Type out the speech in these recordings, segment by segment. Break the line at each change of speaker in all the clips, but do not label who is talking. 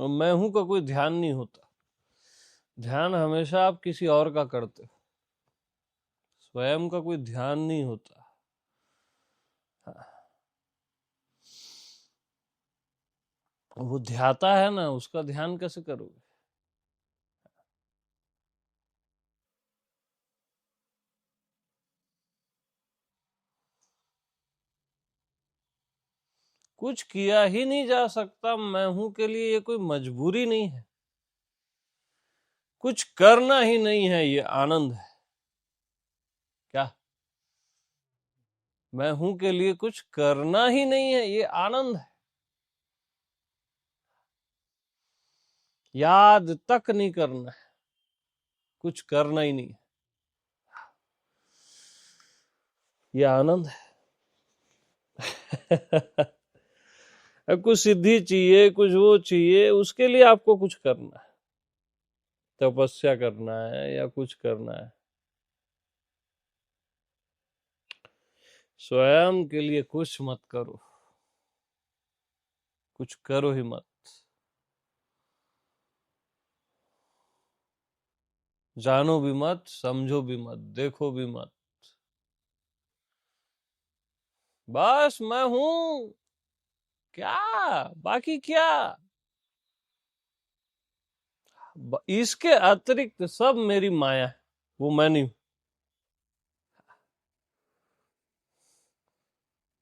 और मैं हूं का कोई ध्यान नहीं होता। ध्यान हमेशा आप किसी और का करते हो, स्वयं का कोई ध्यान नहीं होता। वो ध्याता है ना, उसका ध्यान कैसे करोगे? कुछ किया ही नहीं जा सकता मैं हूं के लिए, ये कोई मजबूरी नहीं है। कुछ करना ही नहीं है, ये आनंद है। क्या? मैं हूं के लिए कुछ करना ही नहीं है, ये आनंद है। याद तक नहीं करना है, कुछ करना ही नहीं है, ये आनंद है। कुछ सिद्धि चाहिए, कुछ वो चाहिए, उसके लिए आपको कुछ करना है, तपस्या करना है या कुछ करना है। स्वयं के लिए कुछ मत करो, कुछ करो ही मत। जानो भी मत, समझो भी मत, देखो भी मत। बस मैं हूं, क्या बाकी क्या? इसके अतिरिक्त सब मेरी माया है, वो मैं नहीं हूं।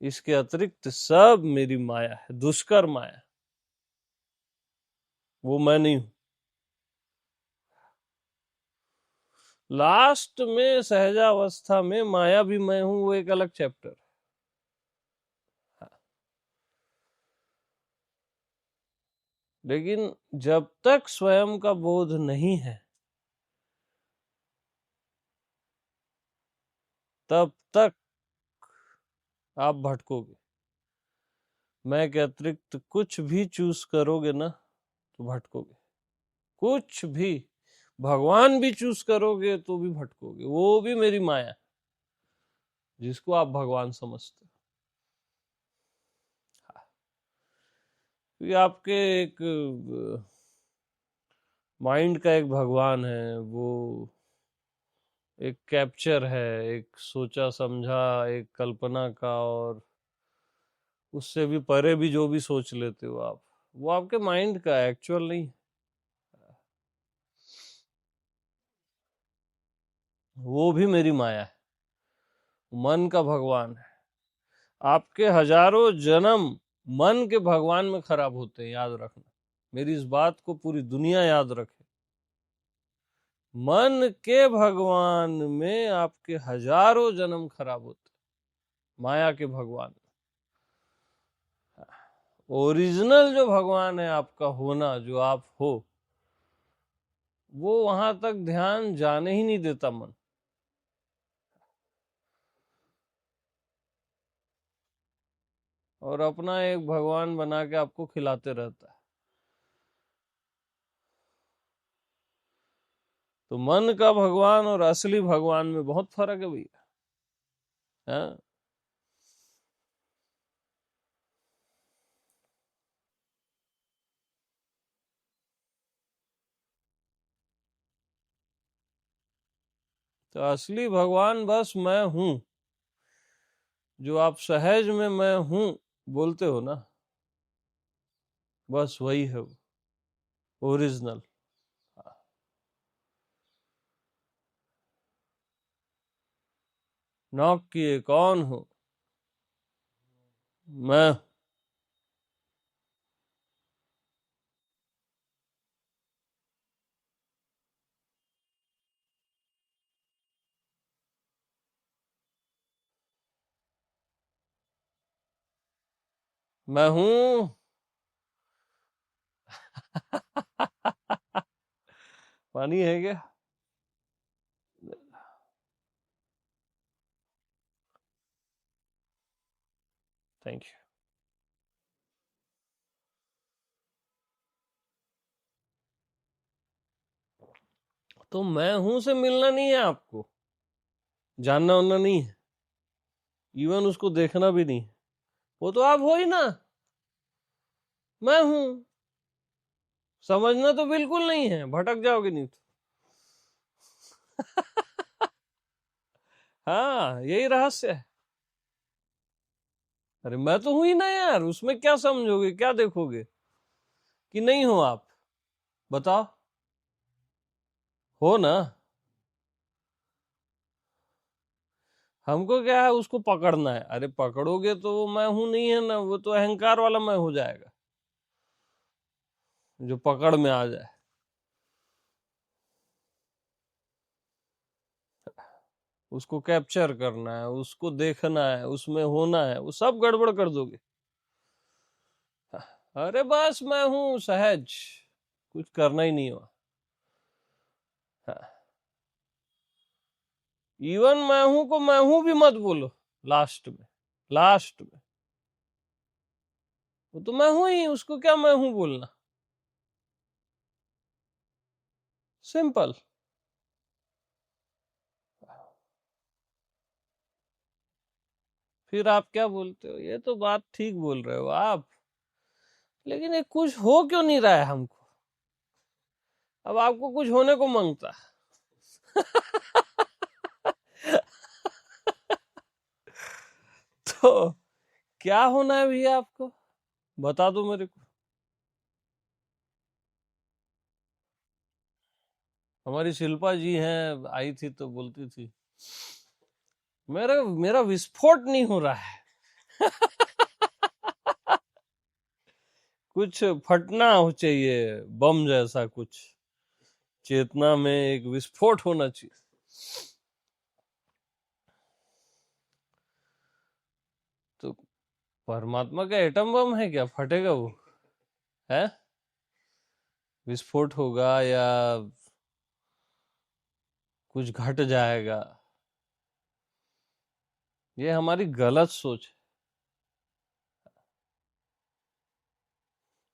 इसके अतिरिक्त सब मेरी माया है, दुष्कर माया, वो मैं नहीं हूं। लास्ट में सहजावस्था में माया भी मैं हूं, वो एक अलग चैप्टर। लेकिन जब तक स्वयं का बोध नहीं है, तब तक आप भटकोगे। मैं के अतिरिक्त कुछ भी चूज करोगे ना, तो भटकोगे। कुछ भी, भगवान भी चूज करोगे तो भी भटकोगे। वो भी मेरी माया है, जिसको आप भगवान समझते हो। क्योंकि आपके एक माइंड का एक भगवान है, वो एक कैप्चर है, एक सोचा समझा, एक कल्पना का, और उससे भी परे भी जो भी सोच लेते हो आप, वो आपके माइंड का एक्चुअल नहीं। वो भी मेरी माया है, मन का भगवान है। आपके हजारों जन्म मन के भगवान में खराब होते हैं, याद रखना। मेरी इस बात को पूरी दुनिया याद रखे। मन के भगवान में आपके हजारों जन्म खराब होते, माया के भगवान। ओरिजिनल जो भगवान है आपका होना, जो आप हो, वो वहां तक ध्यान जाने ही नहीं देता मन। और अपना एक भगवान बना के आपको खिलाते रहता है। तो मन का भगवान और असली भगवान में बहुत फर्क है भैया। हाँ? तो असली भगवान बस मैं हूं, जो आप सहज में मैं हूं बोलते हो ना, बस वही है वो ओरिजिनल। नॉक किए, कौन हो? मैं हूं। पानी है क्या? Thank you. तो मैं हूं से मिलना नहीं है आपको, जानना उनना नहीं है, इवन उसको देखना भी नहीं है। वो तो आप हो ही ना, मैं हूं। समझना तो बिल्कुल नहीं है, भटक जाओगे नहीं तो। हाँ, यही रहस्य है। अरे मैं तो हूं ही ना यार, उसमें क्या समझोगे, क्या देखोगे कि नहीं हो आप? बताओ, हो ना। हमको क्या है, उसको पकड़ना है। अरे पकड़ोगे तो वो मैं हूं नहीं है ना, वो तो अहंकार वाला मैं हो जाएगा जो पकड़ में आ जाए। उसको कैप्चर करना है, उसको देखना है, उसमें होना है, वो सब गड़बड़ कर दोगे। अरे बस मैं हूं सहज, कुछ करना ही नहीं हुआ। इवन मैं हूं को मैं हूं भी मत बोलो लास्ट में। लास्ट में वो तो मैं हूं ही, उसको क्या मैं हूं बोलना। सिंपल। फिर आप क्या बोलते हो, ये तो बात ठीक बोल रहे हो आप, लेकिन ये कुछ हो क्यों नहीं रहा है हमको? अब आपको कुछ होने को मांगता तो क्या होना है भैया आपको, बता दो मेरे को। हमारी शिल्पा जी हैं, आई थी तो बोलती थी मेरा मेरा विस्फोट नहीं हो रहा है। कुछ फटना हो चाहिए, बम जैसा कुछ, चेतना में एक विस्फोट होना चाहिए। तो परमात्मा का एटम बम है क्या, फटेगा वो? है, विस्फोट होगा या कुछ घट जाएगा? ये हमारी गलत सोच है।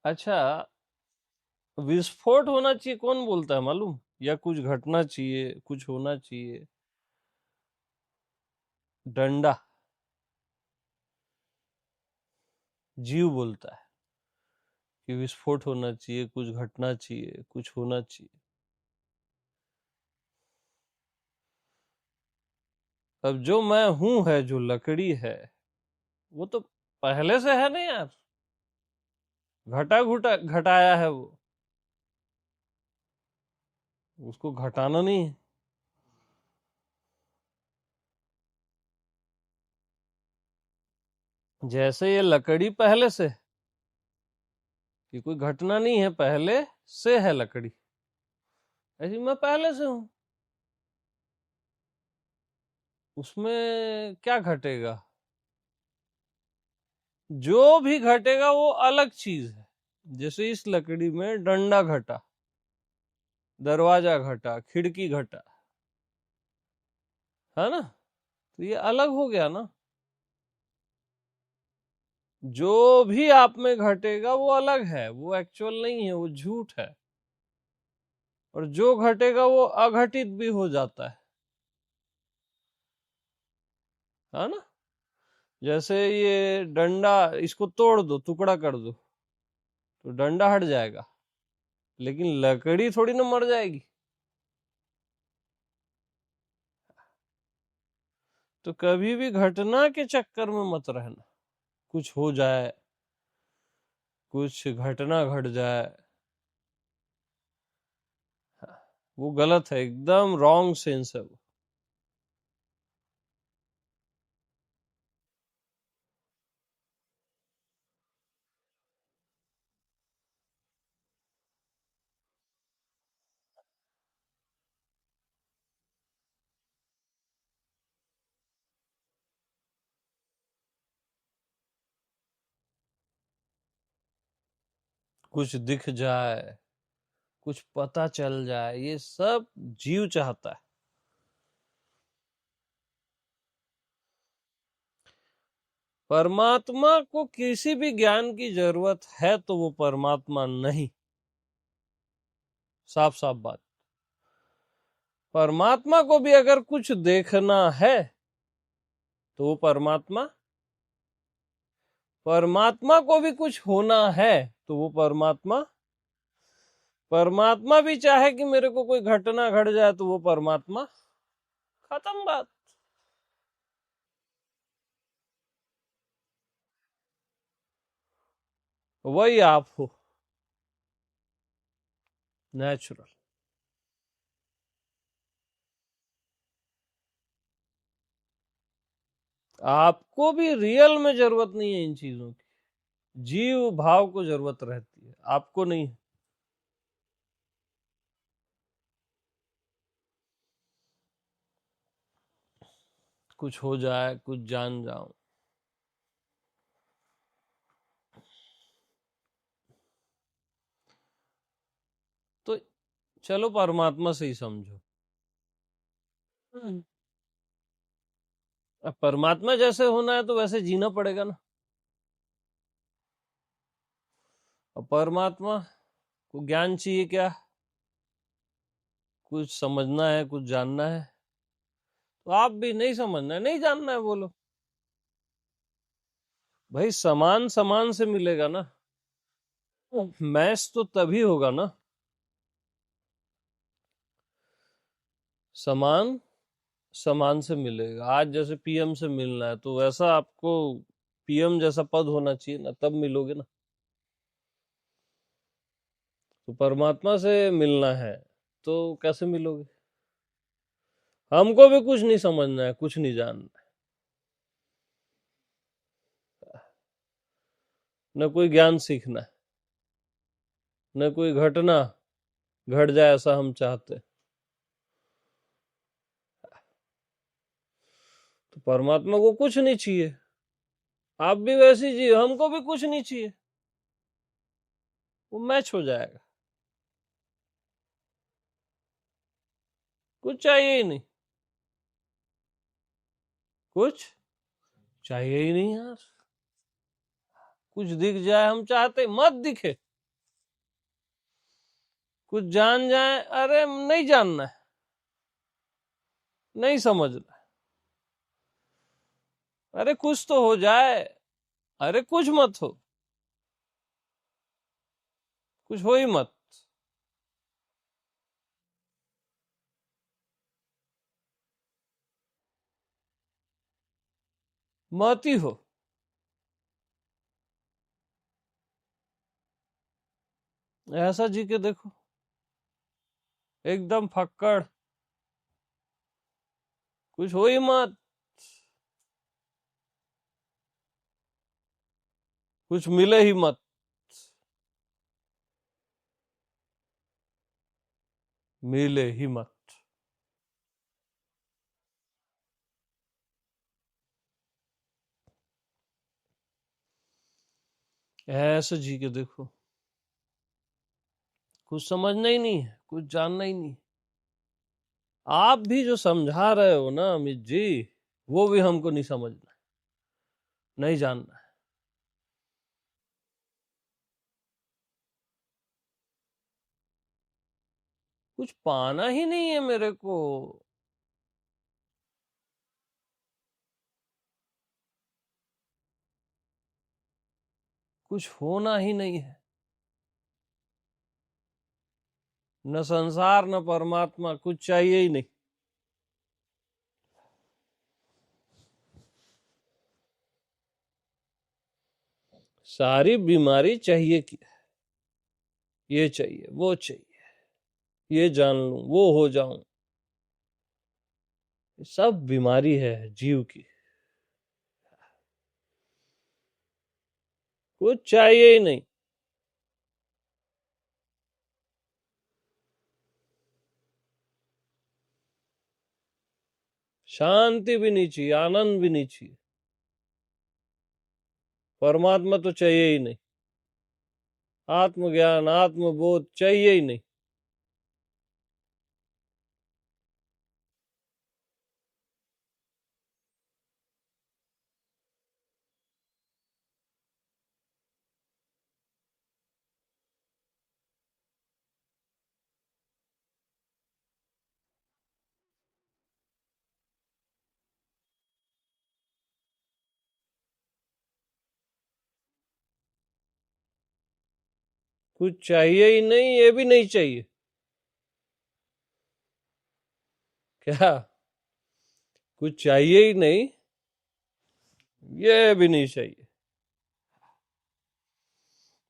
अच्छा, विस्फोट होना चाहिए कौन बोलता है मालूम, या कुछ घटना चाहिए, कुछ होना चाहिए? डंडा, जीव बोलता है कि विस्फोट होना चाहिए, कुछ घटना चाहिए, कुछ होना चाहिए। अब जो मैं हूं है, जो लकड़ी है, वो तो पहले से है ना यार, घटा घुटा घटाया है वो, उसको घटाना नहीं है। जैसे ये लकड़ी पहले से, ये कोई घटना नहीं है, पहले से है लकड़ी, ऐसी मैं पहले से हूं। उसमें क्या घटेगा? जो भी घटेगा वो अलग चीज है। जैसे इस लकड़ी में डंडा घटा, दरवाजा घटा, खिड़की घटा, है ना, तो ये अलग हो गया ना। जो भी आप में घटेगा वो अलग है, वो एक्चुअल नहीं है, वो झूठ है। और जो घटेगा वो अघटित भी हो जाता है ना। जैसे ये डंडा, इसको तोड़ दो, टुकड़ा कर दो, तो डंडा हट जाएगा, लेकिन लकड़ी थोड़ी ना मर जाएगी। तो कभी भी घटना के चक्कर में मत रहना, कुछ हो जाए, कुछ घटना घट जाए, वो गलत है, एकदम रॉन्ग सेंस है वो। कुछ दिख जाए, कुछ पता चल जाए, ये सब जीव चाहता है। परमात्मा को किसी भी ज्ञान की जरूरत है तो वो परमात्मा नहीं, साफ साफ बात। परमात्मा को भी अगर कुछ देखना है तो वो परमात्मा, परमात्मा को भी कुछ होना है तो वो परमात्मा, परमात्मा भी चाहे कि मेरे को कोई घटना घट जाए तो वो परमात्मा, खत्म बात। वही आप हो, नेचुरल। आपको भी रियल में जरूरत नहीं है इन चीजों की, जीव भाव को जरूरत रहती है, आपको नहीं। कुछ हो जाए, कुछ जान जाऊं, तो चलो परमात्मा से ही समझो। अब परमात्मा जैसे होना है तो वैसे जीना पड़ेगा ना। अब परमात्मा को ज्ञान चाहिए क्या, कुछ समझना है, कुछ जानना है, तो आप भी नहीं समझना है, नहीं जानना है, बोलो भाई। समान समान से मिलेगा ना, मैच तो तभी होगा ना, समान समान से मिलेगा। आज जैसे पीएम से मिलना है तो वैसा आपको पीएम जैसा पद होना चाहिए ना, तब मिलोगे ना। तो परमात्मा से मिलना है तो कैसे मिलोगे। हमको भी कुछ नहीं समझना है, कुछ नहीं जानना है, न कोई ज्ञान सीखना है, न कोई घटना घट जाए ऐसा हम चाहते हैं। तो परमात्मा को कुछ नहीं चाहिए, आप भी वैसी जी, हमको भी कुछ नहीं चाहिए, वो मैच हो जाएगा। कुछ चाहिए ही नहीं, कुछ चाहिए ही नहीं यार। कुछ दिख जाए हम चाहते, मत दिखे। कुछ जान जाए, अरे नहीं जानना है, नहीं समझना है। अरे कुछ तो हो जाए, अरे कुछ मत हो, कुछ हो ही मत, मत ही हो। ऐसा जी के देखो, एकदम फक्कड़, कुछ हो ही मत, कुछ मिले ही मत, मिले ही मत। ऐसे जी के देखो, कुछ समझना ही नहीं है, कुछ जानना ही नहीं। आप भी जो समझा रहे हो ना अमित जी, वो भी हमको नहीं समझना, नहीं जानना है। कुछ पाना ही नहीं है मेरे को, कुछ होना ही नहीं है। न संसार न परमात्मा, कुछ चाहिए ही नहीं। सारी बीमारी चाहिए कि ये चाहिए, वो चाहिए, ये जान लूं, वो हो जाऊं, सब बीमारी है जीव की। कुछ चाहिए ही नहीं। शांति भी नहीं चाहिए, आनंद भी नहीं चाहिए, परमात्मा तो चाहिए ही नहीं, आत्मज्ञान आत्मबोध चाहिए ही नहीं। कुछ चाहिए ही नहीं, ये भी नहीं चाहिए। क्या? कुछ चाहिए ही नहीं, ये भी नहीं चाहिए।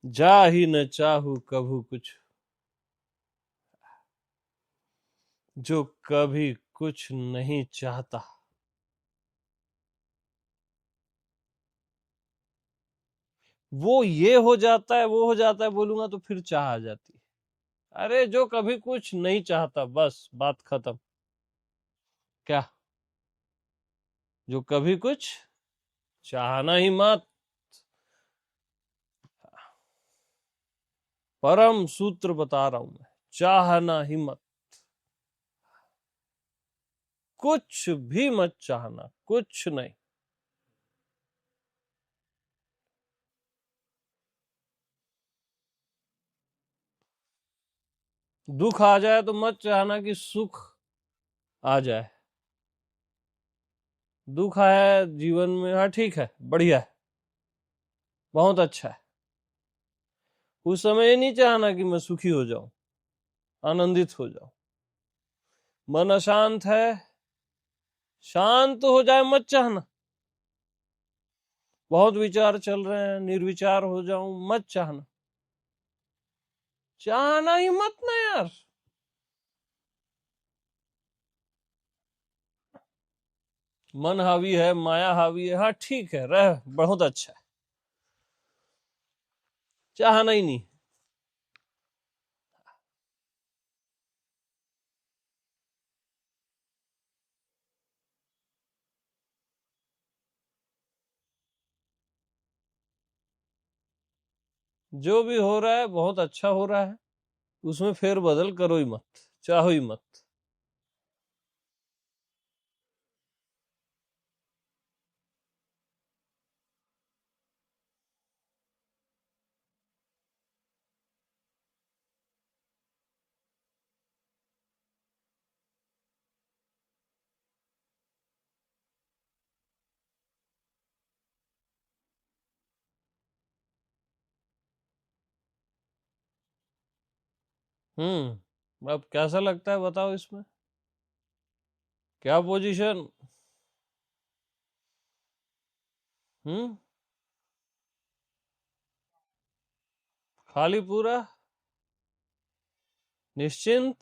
जा ही न चाहू कभू कुछ, जो कभी कुछ नहीं चाहता। वो ये हो जाता है, वो हो जाता है बोलूंगा तो फिर चाह आ जाती है। अरे जो कभी कुछ नहीं चाहता, बस बात खत्म। क्या? जो कभी कुछ चाहना ही मत। परम सूत्र बता रहा हूं मैं, चाहना ही मत। कुछ भी मत चाहना, कुछ नहीं। दुख आ जाए तो मत चाहना कि सुख आ जाए। दुख है जीवन में, हाँ ठीक है, बढ़िया है, बहुत अच्छा है। उस समय ये नहीं चाहना कि मैं सुखी हो जाऊं, आनंदित हो जाऊं। मन अशांत है, शांत हो जाए मत चाहना। बहुत विचार चल रहे हैं, निर्विचार हो जाऊं मत चाहना। चाहना ही मत ना यार। मन हावी है, माया हावी है, हाँ ठीक है, रह, बहुत अच्छा है, चाहना ही नहीं। जो भी हो रहा है बहुत अच्छा हो रहा है, उसमें फेर बदल करो ही मत, चाहो ही मत। अब कैसा लगता है बताओ इसमें? क्या पोजीशन? हम्म। खाली पूरा? निश्चिंत?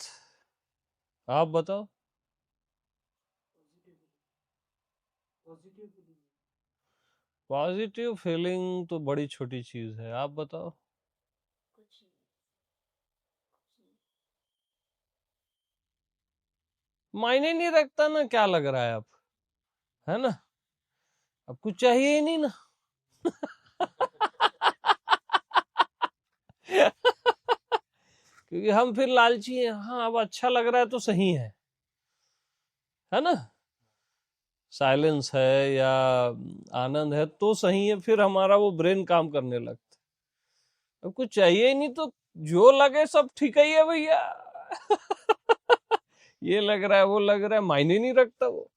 आप बताओ। पॉजिटिव फीलिंग तो बड़ी छोटी चीज है, आप बताओ। मायने नहीं रखता ना क्या लग रहा है अब, है ना? अब कुछ चाहिए ही नहीं ना। क्योंकि हम फिर लालची हैं, हाँ अब अच्छा लग रहा है तो सही है ना? साइलेंस है या आनंद है तो सही है, फिर हमारा वो ब्रेन काम करने लगता है। अब कुछ चाहिए ही नहीं तो जो लगे सब ठीक ही है भैया। ये लग रहा है, वो लग रहा है, मायने नहीं रखता वो,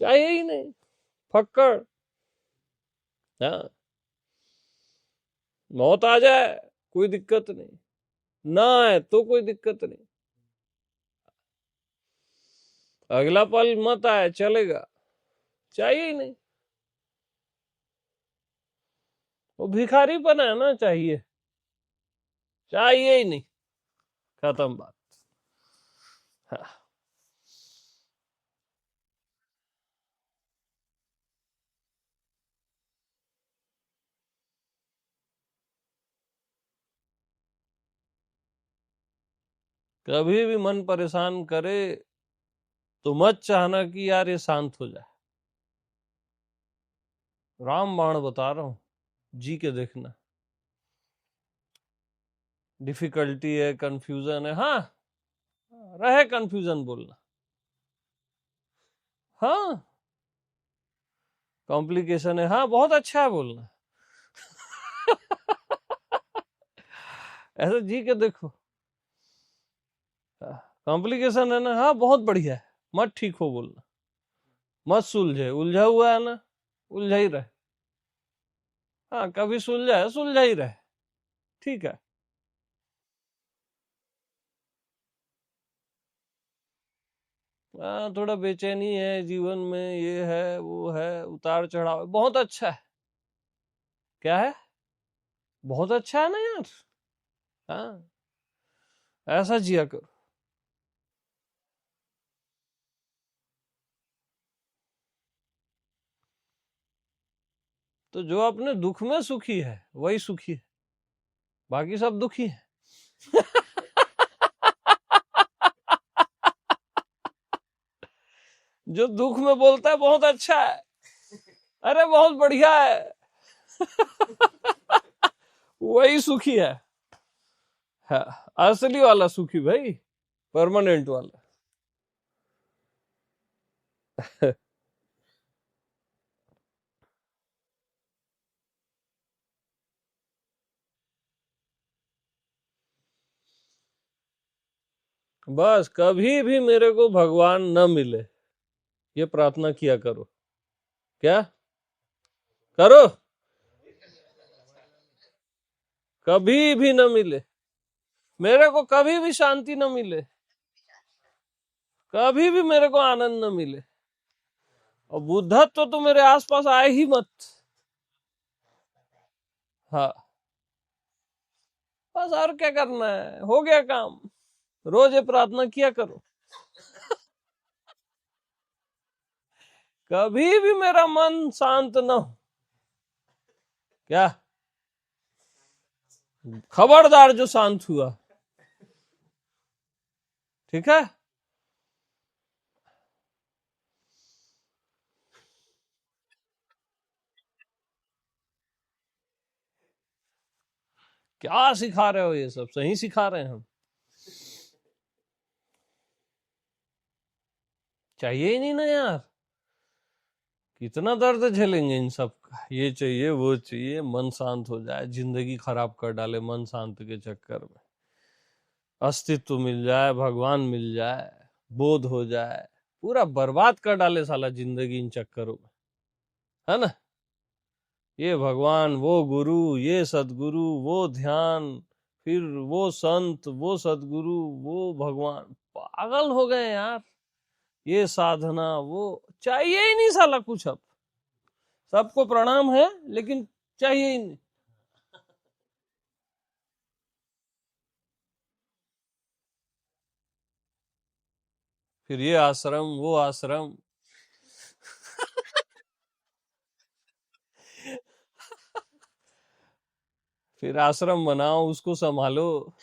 चाहिए ही नहीं, फक्कड़। हाँ, मौत आ जाए कोई दिक्कत नहीं, ना आए तो कोई दिक्कत नहीं, अगला पल मत आए चलेगा, चाहिए ही नहीं। वो भिखारीपन है ना, चाहिए, चाहिए ही नहीं, खत्म बात। हाँ। कभी भी मन परेशान करे तो मत चाहना कि यार ये शांत हो जाए। राम बाण बता रहा हूं, जी के देखना। डिफिकल्टी है, कंफ्यूजन है, हाँ रहे कंफ्यूजन बोलना, हाँ कॉम्प्लिकेशन है, हाँ बहुत अच्छा है बोलना। ऐसे जी के देखो, कॉम्प्लिकेशन है ना, हाँ बहुत बढ़िया है, मत ठीक हो बोलना, मत सुलझे, उलझा हुआ है ना, उलझा ही रहे। हाँ कभी सुलझा है, सुलझा ही रहे, ठीक है। थोड़ा बेचैनी है जीवन में, ये है वो है, उतार चढ़ाव, बहुत अच्छा है। क्या है? बहुत अच्छा है ना यार। हाँ, ऐसा जिया करो। तो जो अपने दुख में सुखी है वही सुखी है, बाकी सब दुखी है। जो दुख में बोलता है बहुत अच्छा है, अरे बहुत बढ़िया है, वही सुखी है। हाँ, असली वाला सुखी भाई, परमानेंट वाला। बस कभी भी मेरे को भगवान न मिले, ये प्रार्थना किया करो। क्या करो? कभी भी न मिले मेरे को, कभी भी शांति न मिले, कभी भी मेरे को आनंद न मिले, और बुद्धत्व तो मेरे आसपास आए ही मत। हाँ, बस और क्या करना है, हो गया काम। रोज ये प्रार्थना किया करो। कभी भी मेरा मन शांत न हो। क्या? खबरदार जो शांत हुआ, ठीक है। क्या सिखा रहे हो, ये सब सही सिखा रहे हैं हम। चाहिए ही नहीं ना यार, कितना दर्द झेलेंगे इन सब का, ये चाहिए वो चाहिए, मन शांत हो जाए, जिंदगी खराब कर डाले मन शांत के चक्कर में, अस्तित्व मिल जाए, भगवान मिल जाए, बोध हो जाए, पूरा बर्बाद कर डाले साला जिंदगी इन चक्करों में, है ना। ये भगवान, वो गुरु, ये सदगुरु, वो ध्यान, फिर वो संत, वो सदगुरु, वो भगवान, पागल हो गए यार। ये साधना, वो चाहिए ही नहीं साला कुछ अब। सबको प्रणाम है लेकिन चाहिए ही नहीं। फिर ये आश्रम वो आश्रम, फिर आश्रम बनाओ, उसको संभालो।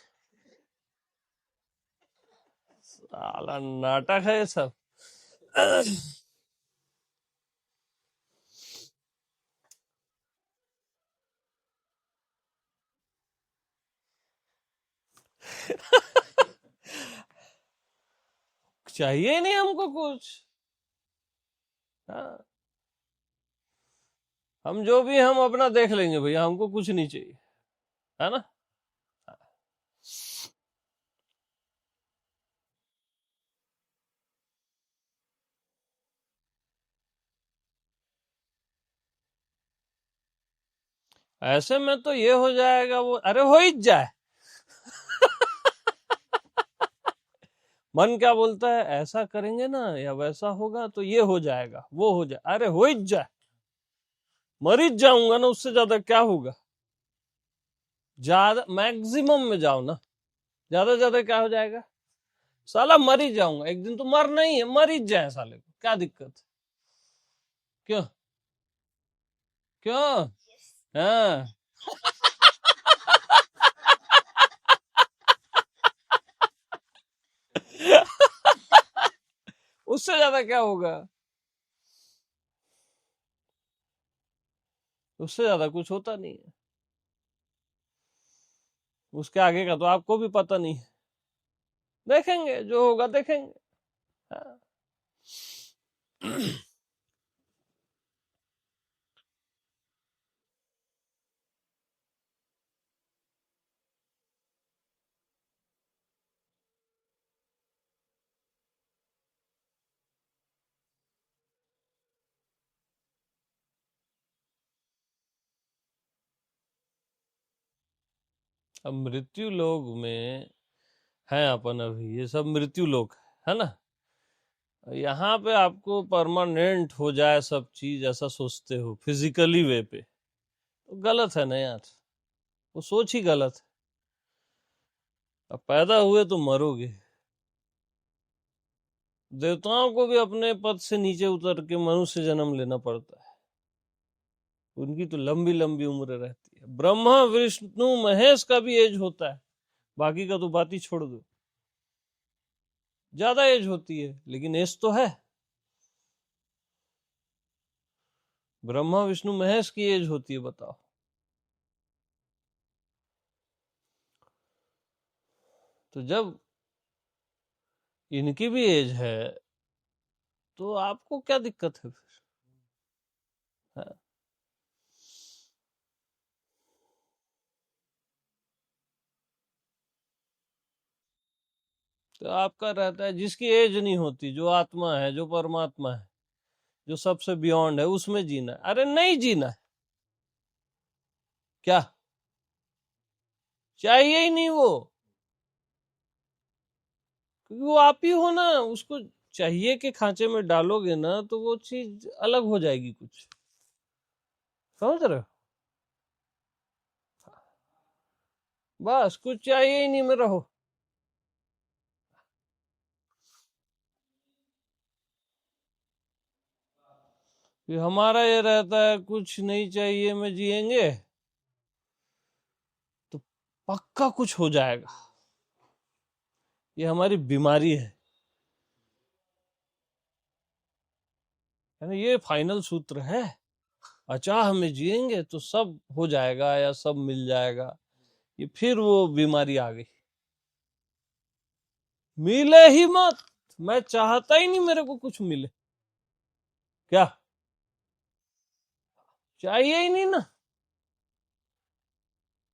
साला नाटक है ये सब। चाहिए ही नहीं हमको कुछ। हाँ, हम जो भी हम अपना देख लेंगे भैया, हमको कुछ नहीं चाहिए, है ना। ऐसे में तो ये हो जाएगा, वो अरे हो ही जाए। मन क्या बोलता है, ऐसा करेंगे ना या वैसा होगा तो ये हो जाएगा, वो हो जाए, अरे हो ही जाए। मर ही जाऊंगा ना, उससे ज्यादा क्या होगा। ज्यादा मैक्सिमम में जाओ ना, ज्यादा से ज्यादा क्या हो जाएगा। साला मर ही जाऊंगा एक दिन, तो मरना ही है, मर ही जाए साले को, क्या दिक्कत। क्यों? क्यों? हाँ। उससे ज्यादा क्या होगा, उससे ज्यादा कुछ होता नहीं है। उसके आगे का तो आपको भी पता नहीं है, देखेंगे जो होगा देखेंगे। हाँ। अब मृत्यु लोक में है अपन, अभी ये सब मृत्यु लोक है ना। यहाँ पे आपको परमानेंट हो जाए सब चीज, ऐसा सोचते हो फिजिकली वे पे, तो गलत है ना यार, वो सोच ही गलत है। अब पैदा हुए तो मरोगे। देवताओं को भी अपने पद से नीचे उतर के मनुष्य जन्म लेना पड़ता है, उनकी तो लंबी लंबी उम्र रहती है। ब्रह्मा विष्णु महेश का भी एज होता है, बाकी का तो बात ही छोड़ दो, ज्यादा एज होती है, लेकिन एज तो है। ब्रह्मा विष्णु महेश की एज होती है, बताओ। तो जब इनकी भी एज है तो आपको क्या दिक्कत है फिर? हाँ। तो आपका रहता है जिसकी एज नहीं होती, जो आत्मा है, जो परमात्मा है, जो सबसे बियॉन्ड है, उसमें जीना है। अरे नहीं जीना है, क्या चाहिए ही नहीं वो, क्योंकि वो आप ही हो ना। उसको चाहिए के खांचे में डालोगे ना तो वो चीज अलग हो जाएगी कुछ, समझ रहे हो? बस कुछ चाहिए ही नहीं में रहो। कि हमारा ये रहता है कुछ नहीं चाहिए में जिएंगे तो पक्का कुछ हो जाएगा, ये हमारी बीमारी है ना, ये फाइनल सूत्र है। अचाह में जिएंगे तो सब हो जाएगा या सब मिल जाएगा, ये फिर वो बीमारी आ गई। मिले ही मत, मैं चाहता ही नहीं मेरे को कुछ मिले, क्या चाहिए ही नहीं ना।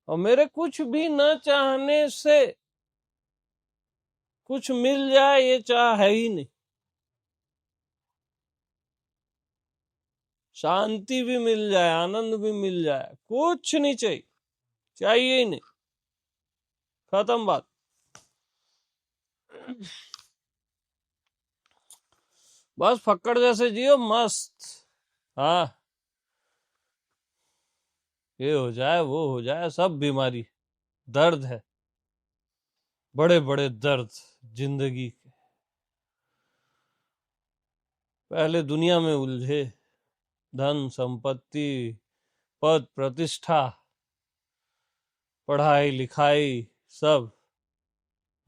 और मेरे कुछ भी न चाहने से कुछ मिल जाए, ये चाह है ही नहीं। शांति भी मिल जाए, आनंद भी मिल जाए, कुछ नहीं चाहिए, चाहिए ही नहीं, खत्म बात। बस फक्कड़ जैसे जियो मस्त। हाँ, ये हो जाए वो हो जाए, सब बीमारी, दर्द है, बड़े बड़े दर्द जिंदगी के। पहले दुनिया में उलझे, धन संपत्ति, पद प्रतिष्ठा, पढ़ाई लिखाई, सब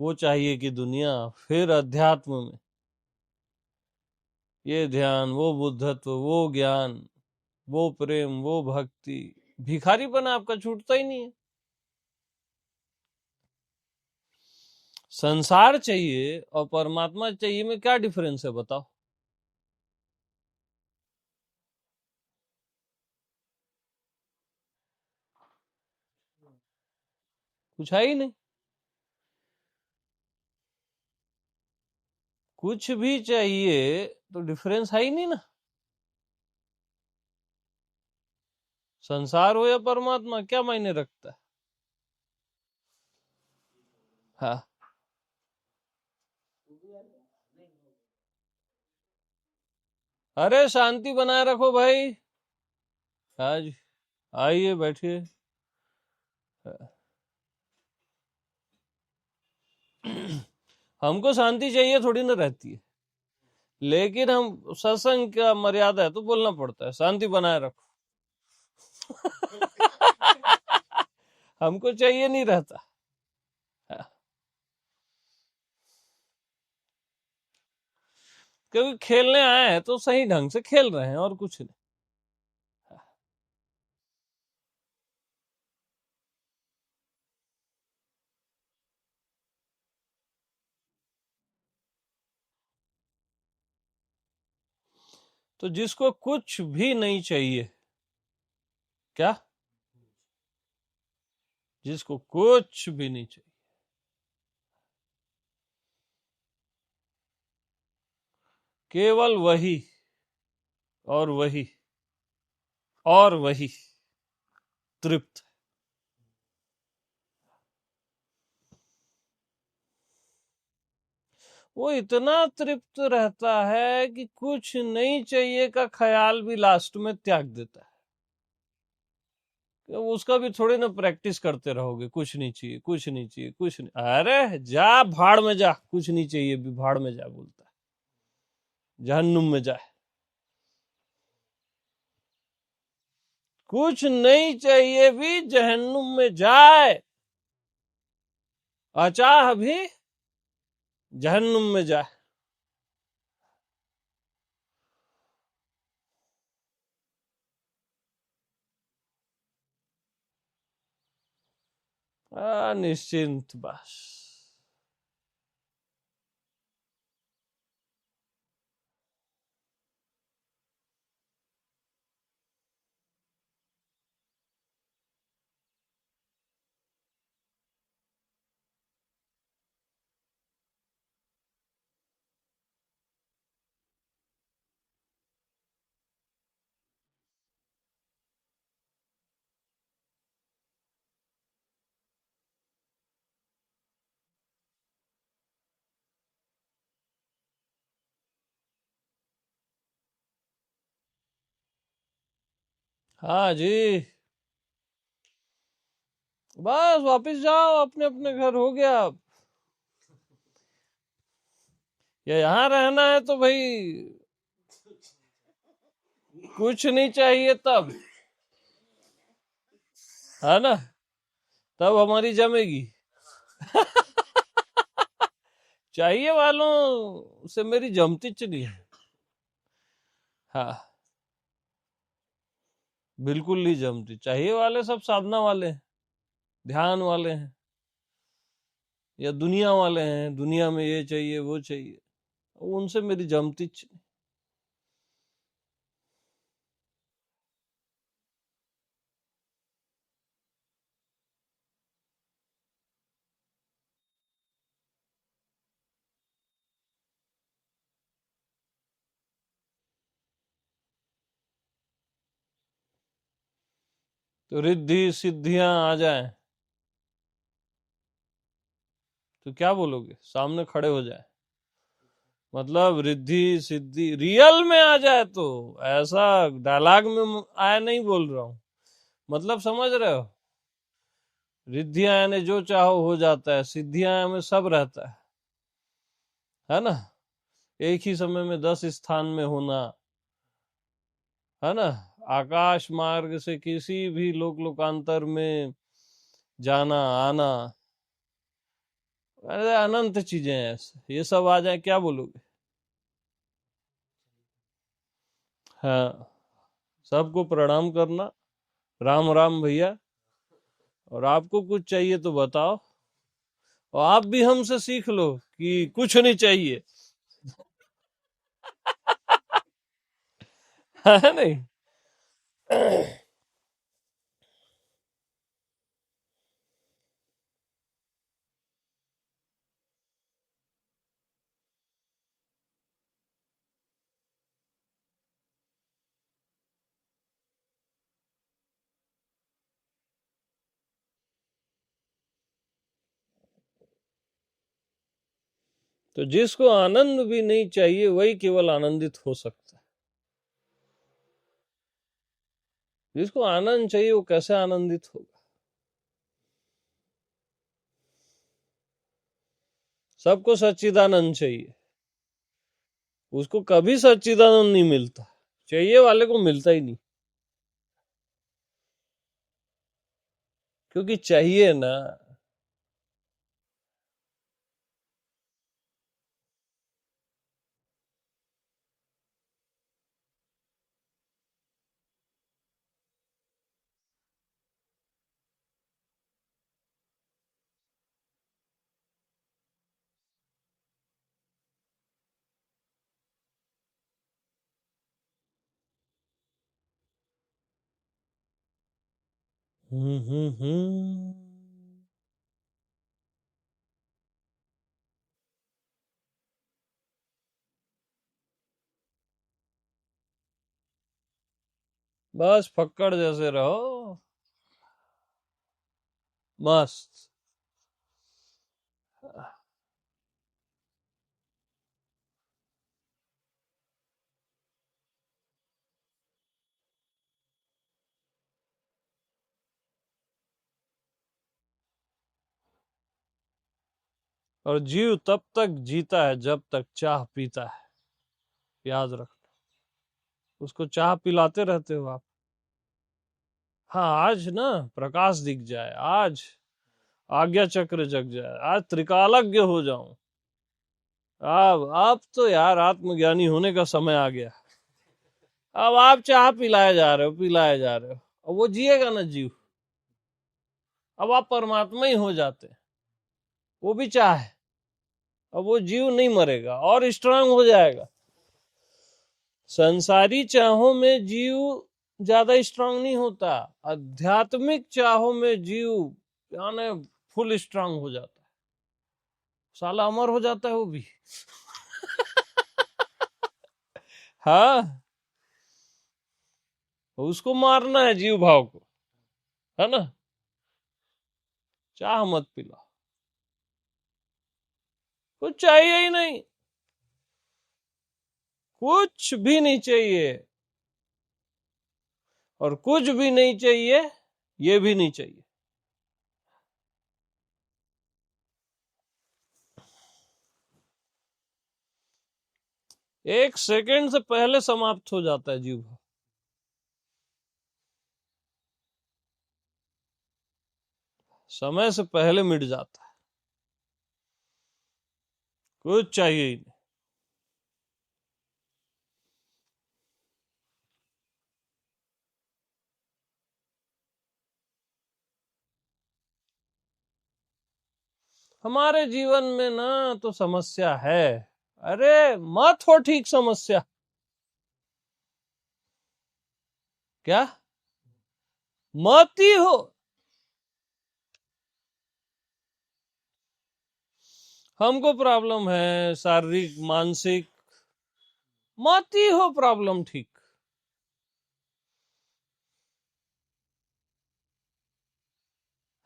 वो चाहिए कि दुनिया, फिर अध्यात्म में ये ध्यान, वो बुद्धत्व, वो ज्ञान, वो प्रेम, वो भक्ति। भिखारीपन आपका छूटता ही नहीं है। संसार चाहिए और परमात्मा चाहिए में क्या डिफरेंस है, बताओ? कुछ है ही नहीं, कुछ भी चाहिए तो डिफरेंस है ही नहीं ना। संसार हो या परमात्मा, क्या मायने रखता है? हाँ, अरे शांति बनाए रखो भाई। आज आइए बैठिए। हमको शांति चाहिए थोड़ी ना रहती है, लेकिन हम सत्संग का मर्यादा है तो बोलना पड़ता है शांति बनाए रखो। हमको चाहिए नहीं रहता। क्योंकि खेलने आए हैं तो सही ढंग से खेल रहे हैं और कुछ नहीं। तो जिसको कुछ भी नहीं चाहिए, क्या, जिसको कुछ भी नहीं चाहिए, केवल वही और वही और वही तृप्त। वो इतना तृप्त रहता है कि कुछ नहीं चाहिए का ख्याल भी लास्ट में त्याग देता है। उसका भी थोड़ी ना प्रैक्टिस करते रहोगे, कुछ नहीं चाहिए, कुछ नहीं चाहिए, कुछ नहीं, अरे जा भाड़ में जा, कुछ नहीं चाहिए भी भाड़ में जा बोलता है, जहन्नुम में जाए। कुछ नहीं चाहिए भी जहन्नुम में जाए, अचाह भी जहन्नुम में जाए। निश्चिंत बस। हाँ जी, बस वापस जाओ अपने अपने घर, हो गया। या यहाँ रहना है तो भाई कुछ नहीं चाहिए तब, है ना, तब हमारी जमेगी। चाहिए वालों से मेरी जमती नहीं है। हाँ, बिल्कुल नहीं जमती। चाहिए वाले सब साधना वाले हैं, ध्यान वाले हैं, या दुनिया वाले हैं, दुनिया में ये चाहिए वो चाहिए, उनसे मेरी जमती नहीं। तो रिद्धि सिद्धियां आ जाए तो क्या बोलोगे, सामने खड़े हो जाए, मतलब रिद्धि सिद्धि रियल में आ जाए, तो ऐसा डायलॉग में आया नहीं बोल रहा हूं, मतलब समझ रहे हो। रिद्धियां यानी जो चाहो हो जाता है, सिद्धियां में सब रहता है ना, एक ही समय में 10 स्थान में होना, है ना, आकाश मार्ग से किसी भी लोक लोकांतर में जाना आना, अरे अनंत चीजें हैं ऐसे, ये सब आ जाए क्या बोलोगे। हाँ, सबको प्रणाम करना, राम राम भैया, और आपको कुछ चाहिए तो बताओ, और आप भी हमसे सीख लो कि कुछ नहीं चाहिए। है नहीं। तो जिसको आनंद भी नहीं चाहिए वही केवल आनंदित हो सकता है। जिसको आनंद चाहिए वो कैसे आनंदित होगा। सबको सच्चिदानंद चाहिए, उसको कभी सच्चिदानंद नहीं मिलता, चाहिए वाले को मिलता ही नहीं, क्योंकि चाहिए ना। हम्म। बस फक्कड़ जैसे रहो, मस्त। और जीव तब तक जीता है जब तक चाह पीता है, याद रखना। उसको चाह पिलाते रहते हो आप। हाँ, आज ना प्रकाश दिख जाए, आज आज्ञा चक्र जग जाए, आज त्रिकालज्ञ हो जाऊं। अब तो यार आत्मज्ञानी होने का समय आ गया। अब आप चाह पिलाए जा रहे हो, पिलाए जा रहे हो, और वो जिएगा ना जीव। अब आप परमात्मा ही हो जाते हैं, वो भी चाह है। अब वो जीव नहीं मरेगा और स्ट्रांग हो जाएगा। संसारी चाहों में जीव ज्यादा स्ट्रांग नहीं होता, आध्यात्मिक चाहों में जीव यानी फुल स्ट्रांग हो जाता है, साला अमर हो जाता है वो भी। हाँ, उसको मारना है जीव भाव को, है ना। चाह मत पिला, कुछ चाहिए ही नहीं, कुछ भी नहीं चाहिए, और कुछ भी नहीं चाहिए ये भी नहीं चाहिए। एक सेकंड से पहले समाप्त हो जाता है जीव भाव, समय से पहले मिट जाता है, कुछ चाहिए ही नहीं। हमारे जीवन में ना तो समस्या है, अरे मत हो ठीक समस्या। क्या मत ही हो, हमको प्रॉब्लम है शारीरिक मानसिक, मत ही हो प्रॉब्लम ठीक।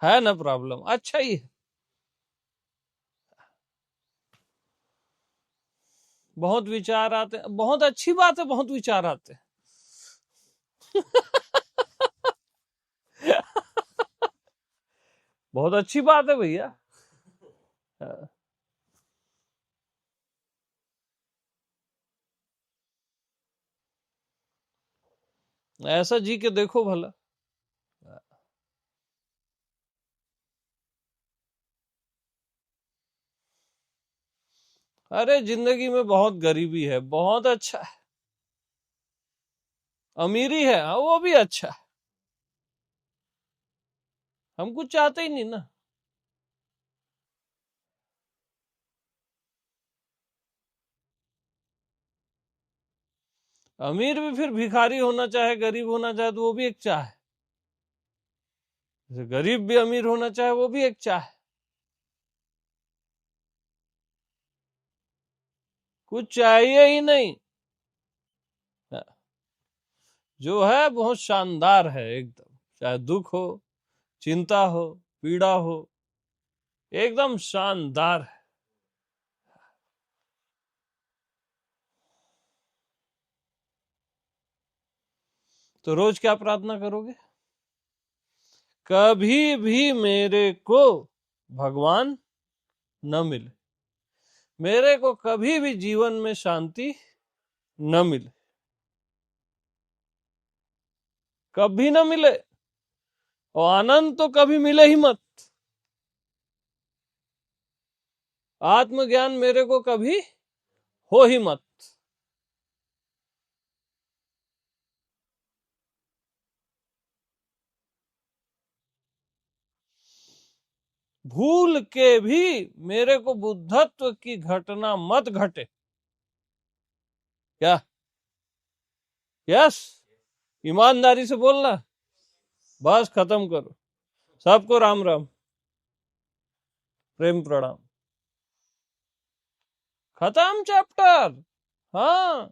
है ना प्रॉब्लम, अच्छा ही है, बहुत विचार आते, बहुत अच्छी बात है, बहुत विचार आते हैं। बहुत अच्छी बात है भैया। ऐसा जी के देखो भला। अरे जिंदगी में बहुत गरीबी है, बहुत अच्छा है, अमीरी है हाँ, वो भी अच्छा है, हम कुछ चाहते ही नहीं ना। अमीर भी फिर भिखारी होना चाहे, गरीब होना चाहे तो वो भी एक चाह है। जैसे गरीब भी अमीर होना चाहे वो भी एक चाह है। कुछ चाहिए ही नहीं, जो है बहुत शानदार है एकदम, चाहे दुख हो, चिंता हो, पीड़ा हो, एकदम शानदार है। तो रोज क्या प्रार्थना करोगे? कभी भी मेरे को भगवान न मिले, मेरे को कभी भी जीवन में शांति न मिले, कभी न मिले, और आनंद तो कभी मिले ही मत। आत्मज्ञान मेरे को कभी हो ही मत। भूल के भी मेरे को बुद्धत्व की घटना मत घटे। क्या? यस, ईमानदारी से बोलना, बस खत्म करो। सबको राम राम, प्रेम प्रणाम, खत्म चैप्टर। हाँ।